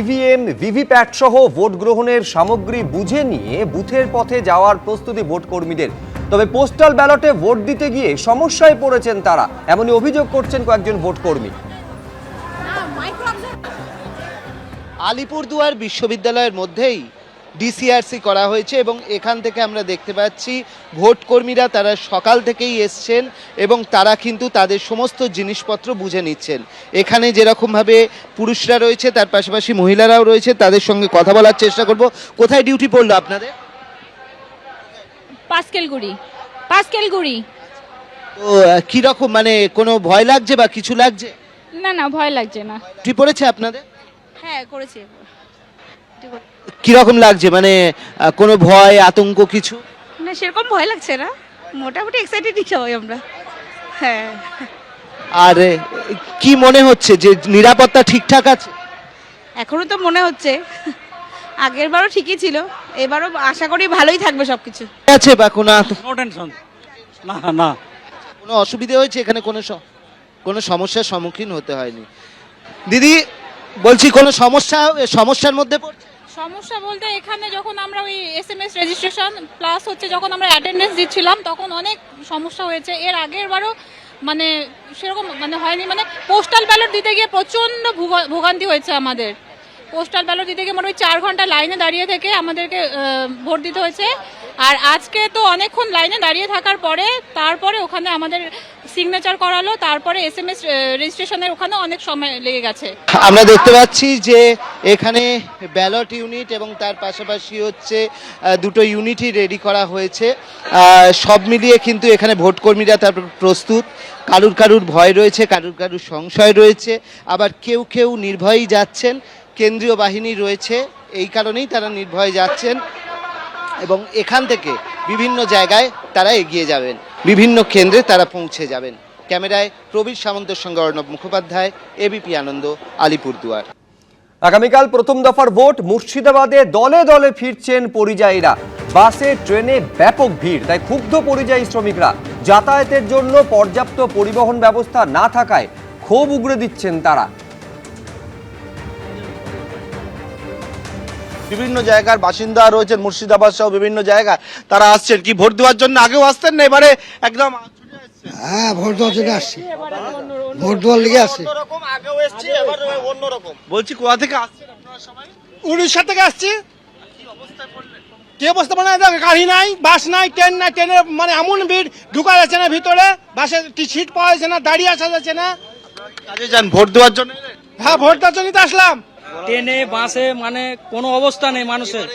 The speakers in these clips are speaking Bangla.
ইভিএম ভিভিপ্যাট সহ ভোট গ্রহণের সামগ্রী বুঝে নিয়ে বুথের পথে যাওয়ার প্রস্তুতি ভোট কর্মীদের। তবে পোস্টাল ব্যালটে ভোট দিতে গিয়ে সমস্যায় পড়েছেন তারা, এমনই অভিযোগ করছেন কয়েকজন ভোট কর্মী। আলিপুরদুয়ার বিশ্ববিদ্যালয়ের মধ্যেই ডিসিআরসি করা হয়েছে এবং এখান থেকে আমরা দেখতে পাচ্ছি ভোট কর্মীরা তারা সকাল থেকেই এসছেন এবং তারা কিন্তু তাদের সমস্ত জিনিসপত্র বুঝে নিচ্ছেন। এখানে যেরকমভাবে পুরুষরা রয়েছে তার পাশাপাশি মহিলারাও রয়েছে, তাদের সঙ্গে কথা বলার চেষ্টা করব। কোথায় ডিউটি পড়লো আপনাদের? পাঁচকেলগুড়ি। তো কীরকম, মানে কোনো ভয় লাগছে বা কিছু লাগছে? না, ভয় লাগছে না। ডিউটি পড়েছে আপনাদের? হ্যাঁ, করেছি। কীরকম লাগছে, মানে কোনো ভয় আতঙ্ক কিছু? না, সেরকম ভয় লাগছে না, মোটামুটি এক্সাইটেডই সবাই আমরা। হ্যাঁ। আর কি মনে হচ্ছে যে নিরাপত্তা ঠিকঠাক আছে? এখনো তো মনে হচ্ছে আগের বারও ঠিকই ছিল, এবারও আশা করি ভালোই থাকবে সবকিছু। আছে বা কোনো নো টেনশন। না কোনো অসুবিধা হয়েছে এখানে? কোনো সমস্যার সম্মুখীন হতে হয়নি। দিদি বলছি, কোনো সমস্যার মধ্যে পড়ছে? সমস্যা বলতে এখানে যখন আমরা ওই SMS রেজিস্ট্রেশন প্লাস হচ্ছে যখন আমরা অ্যাটেন্ডেন্স দিচ্ছিলাম তখন অনেক সমস্যা হয়েছে। এর আগের বারও মানে সেরকম হয়নি, পোস্টাল ব্যালট দিতে গিয়ে প্রচণ্ড ভোগান্তি হয়েছে আমাদের। পোস্টাল ব্যালট দিতে গিয়ে 4 ঘন্টা লাইনে দাঁড়িয়ে থেকে আমাদেরকে ভোট দিতে হয়েছে। আর আজকে তো অনেকক্ষণ লাইনে দাঁড়িয়ে থাকার পরে তারপরে ওখানে আমাদের সিগনেচার করালো, তারপরে SMS রেজিস্ট্রেশনের ওখানে অনেক সময় লেগে গেছে। আমরা দেখতে পাচ্ছি যে এখানে ব্যালট ইউনিট এবং তার পাশাপাশি হচ্ছে দুটো ইউনিটই রেডি করা হয়েছে। সব মিলিয়ে কিন্তু এখানে ভোট কর্মীরা তার প্রস্তুত। কারুর ভয় রয়েছে, কারুর সংশয় রয়েছে, আবার কেউ নির্ভয়েই যাচ্ছেন। কেন্দ্রীয় বাহিনী রয়েছে, এই কারণেই তারা নির্ভয়ে যাচ্ছেন এবং এখান থেকে বিভিন্ন জায়গায় তারা এগিয়ে যাবেন, বিভিন্ন কেন্দ্রে তারা পৌঁছে যাবেন। ক্যামেরায় প্রবীর সামন্তের সঙ্গে অর্ণব মুখোপাধ্যায়, এবিপি আনন্দ, আলিপুরদুয়ার। আগামীকাল প্রথম দফার ভোট। মুর্শিদাবাদে দলে দলে ফিরছেন পরিযায়ীরা। বাসে ট্রেনে ব্যাপক ভিড়, তাই ক্ষুব্ধ পরিযায়ী শ্রমিকরা। যাতায়াতের জন্য পর্যাপ্ত পরিবহন ব্যবস্থা না থাকায় ক্ষোভ উগরে দিচ্ছেন তারা। বিভিন্ন জায়গার বাসিন্দা রয়েছেন, মুর্শিদাবাদ সহ বিভিন্ন জায়গায় তারা আসছেন। কি ভোট দেওয়ার জন্য আগেও আসতেন না, এবারে একদম? হ্যাঁ, ভোট দেওয়ার জন্য আসছি, ভোট দেওয়ার লেগে আসছি। আগেও এসছি, এবার অন্যরকম। বলছি, কোথা থেকে আসছেন আপনারা সবাই? উড়িষ্যা থেকে আসছি। কি অবস্থা, গাড়ি নাই, বাস নাই, ট্রেন নাই। ট্রেনে এমন ভিড়, ঢুকা যাচ্ছে না ভিতরে, বাসে সিট পাওয়া যাচ্ছে না, দাঁড়িয়ে আসা যাচ্ছে না। কাজে যান ভোট দেওয়ার জন্য? হ্যাঁ, ভোট দেওয়ার জন্যই তো আসলাম। ট্রেনে বাসে কোনো অবস্থা নেই মানুষের,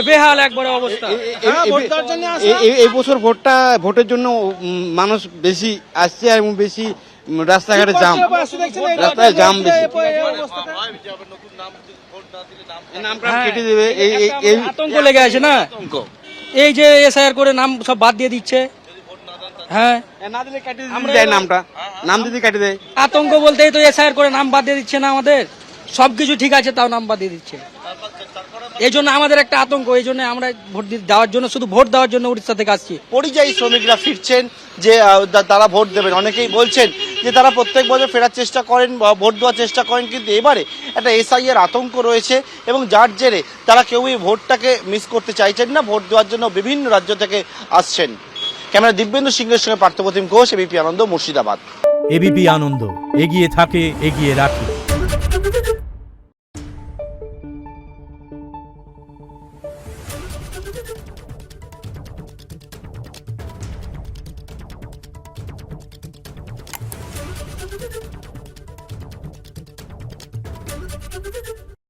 বেহাল একবারে অবস্থা। এই বছর ভোটের জন্য মানুষ বেশি আসছে এবং বেশি রাস্তাঘাটে জাম, রাস্তায় জাম বেশি। আতঙ্ক লেগে আছে না, এই যে SIR করে নাম সব বাদ দিয়ে দিচ্ছে। হ্যাঁ, নাম দিদি কাটি দেয়। আতঙ্ক বলতেই তো SIR করে নাম বাদ দিয়ে দিচ্ছে না, আমাদের সবকিছু ঠিক আছে তাও নাম বাদ দিয়ে দিচ্ছে। এই জন্য আমাদের একটা আতঙ্ক, এই জন্য আমরা শুধু ভোট দেওয়ার জন্য উড়িষ্যা থেকে আসছি। পরিযায়ী শ্রমিকরা ফিরছেন যে তারা ভোট দেবেন। অনেকেই বলছেন যে তারা প্রত্যেক বছর ফেরার চেষ্টা করেন বা ভোট দেওয়ার চেষ্টা করেন, কিন্তু এবারে একটা SIR আতঙ্ক রয়েছে এবং যার জেরে তারা কেউই ভোটটাকে মিস করতে চাইছেন না। ভোট দেওয়ার জন্য বিভিন্ন রাজ্য থেকে আসছেন। ক্যামেরা দিব্যেন্দু সিংহের সঙ্গে পার্থপ্রতিম ঘোষ, এবিপি আনন্দ, মুর্শিদাবাদ। এবিপি আনন্দ, এগিয়ে থাকে, এগিয়ে রাখে।